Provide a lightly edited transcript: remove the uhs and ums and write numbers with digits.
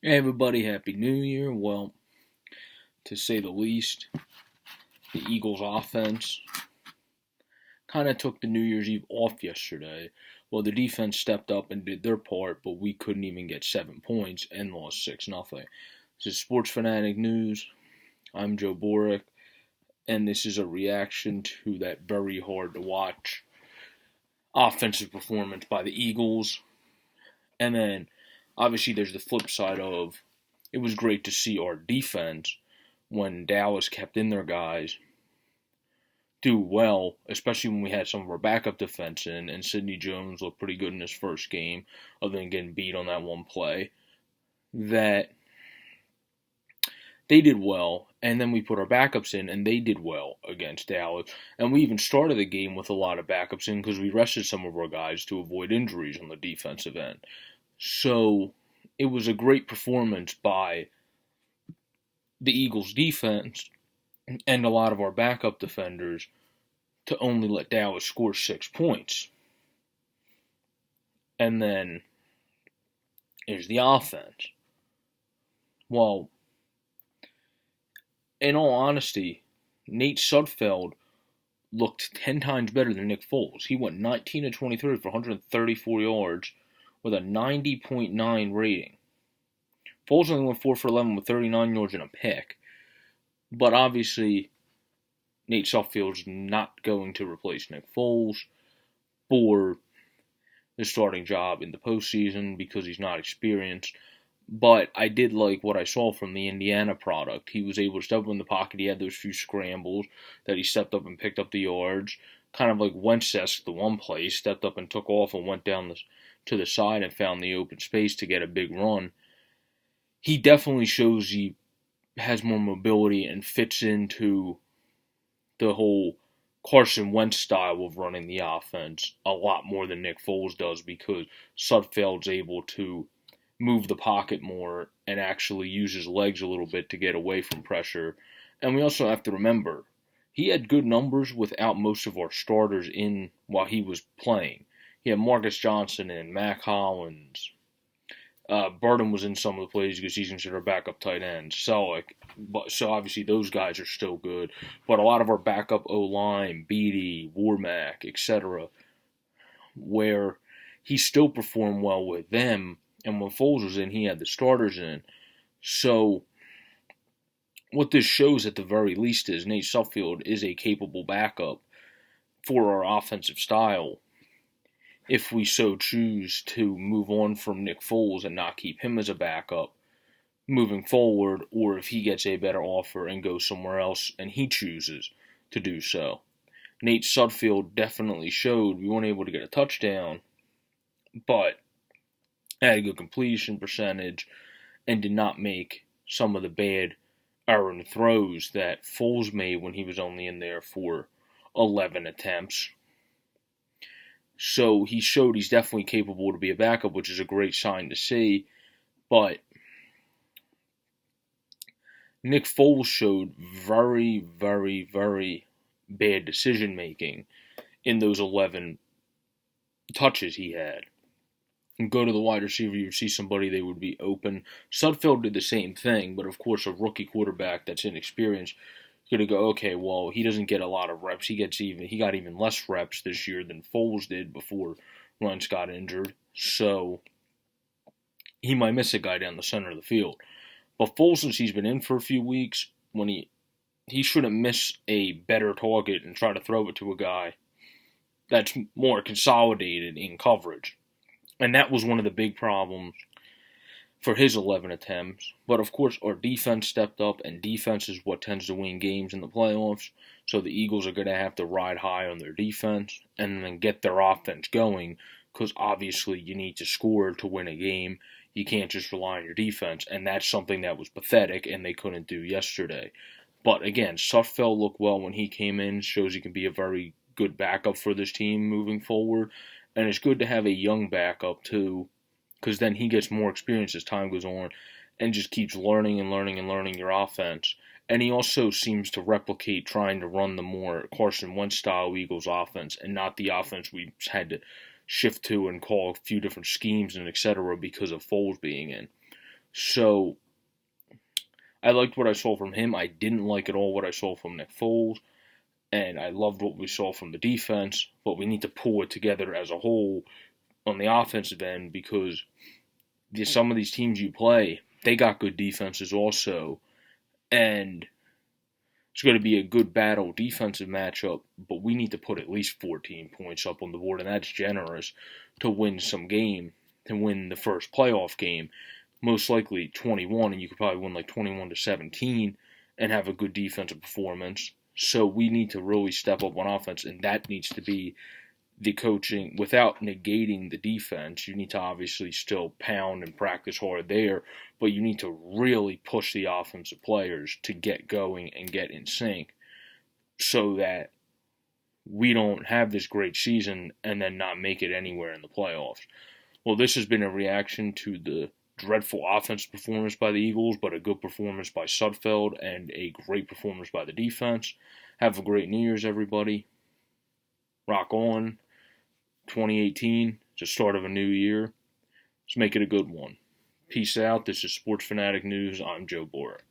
Hey everybody, Happy New Year. Well, to say the least, the Eagles offense kind of took the New Year's Eve off yesterday. Well, the defense stepped up and did their part, but we couldn't even get 7 points and lost 6-0. This is Sports Fanatic News. I'm Joe Boric, and this is a reaction to that very hard to watch offensive performance by the Eagles. And then, obviously, there's the flip side of it was great to see our defense when Dallas kept in their guys do well, especially when we had some of our backup defense in, and Sidney Jones looked pretty good in his first game, other than getting beat on that one play, that they did well, and then we put our backups in, and they did well against Dallas. And we even started the game with a lot of backups in because we rested some of our guys to avoid injuries on the defensive end. So it was a great performance by the Eagles' defense and a lot of our backup defenders to only let Dallas score 6 points. And then there's the offense. Well, in all honesty, Nate Sudfeld looked 10 times better than Nick Foles. He went 19 of 23 for 134 yards with a 90.9 rating. Foles only went 4 for 11 with 39 yards and a pick. But obviously, Nate Sudfeld's not going to replace Nick Foles for the starting job in the postseason because he's not experienced. But I did like what I saw from the Indiana product. He was able to step up in the pocket. He had those few scrambles that he stepped up and picked up the yards. Kind of like Wentz-esque, the one play. He stepped up and took off and went down to the side and found the open space to get a big run. He definitely shows he has more mobility and fits into the whole Carson Wentz style of running the offense a lot more than Nick Foles does because Sudfeld's able to move the pocket more and actually use his legs a little bit to get away from pressure. And we also have to remember, he had good numbers without most of our starters in while he was playing. He had Marcus Johnson and Mac Hollins. Burton was in some of the plays because he's considered a backup tight end. So obviously those guys are still good. But a lot of our backup O-line, Beatty, Warmack, etc., where he still performed well with them. And when Foles was in, he had the starters in. So what this shows at the very least is Nate Sudfeld is a capable backup for our offensive style if we so choose to move on from Nick Foles and not keep him as a backup moving forward, or if he gets a better offer and goes somewhere else and he chooses to do so. Nate Sudfeld definitely showed we weren't able to get a touchdown, but had a good completion percentage and did not make some of the bad errant throws that Foles made when he was only in there for 11 attempts. So he showed he's definitely capable to be a backup, which is a great sign to see. But Nick Foles showed very, very, very bad decision making in those 11 touches he had. And go to the wide receiver, you would see somebody, they would be open. Sudfeld did the same thing, but of course a rookie quarterback that's inexperienced, you're going to go, okay, well, he doesn't get a lot of reps. He got even less reps this year than Foles did before Wentz got injured. So he might miss a guy down the center of the field. But Foles, since he's been in for a few weeks, when he shouldn't miss a better target and try to throw it to a guy that's more consolidated in coverage. And that was one of the big problems for his 11 attempts. But of course, our defense stepped up, and defense is what tends to win games in the playoffs. So the Eagles are going to have to ride high on their defense and then get their offense going, because obviously you need to score to win a game. You can't just rely on your defense, and that's something that was pathetic and they couldn't do yesterday. But again, Sudfeld looked well when he came in, shows he can be a very good backup for this team moving forward. And it's good to have a young backup too, because then he gets more experience as time goes on and just keeps learning and learning and learning your offense. And he also seems to replicate trying to run the more Carson Wentz style Eagles offense and not the offense we had to shift to and call a few different schemes and etc. because of Foles being in. So I liked what I saw from him. I didn't like at all what I saw from Nick Foles. And I loved what we saw from the defense. But we need to pull it together as a whole on the offensive end, because some of these teams you play, they got good defenses also. And it's going to be a good battle defensive matchup, but we need to put at least 14 points up on the board, and that's generous to win some game, to win the first playoff game. Most likely 21, and you could probably win like 21-17 and have a good defensive performance. So we need to really step up on offense, and that needs to be the coaching. Without negating the defense, you need to obviously still pound and practice hard there, but you need to really push the offensive players to get going and get in sync so that we don't have this great season and then not make it anywhere in the playoffs. Well, this has been a reaction to the dreadful offensive performance by the Eagles, but a good performance by Sudfeld and a great performance by the defense. Have a great New Year's, everybody. Rock on. 2018, it's the start of a new year. Let's make it a good one. Peace out. This is Sports Fanatic News. I'm Joe Borat.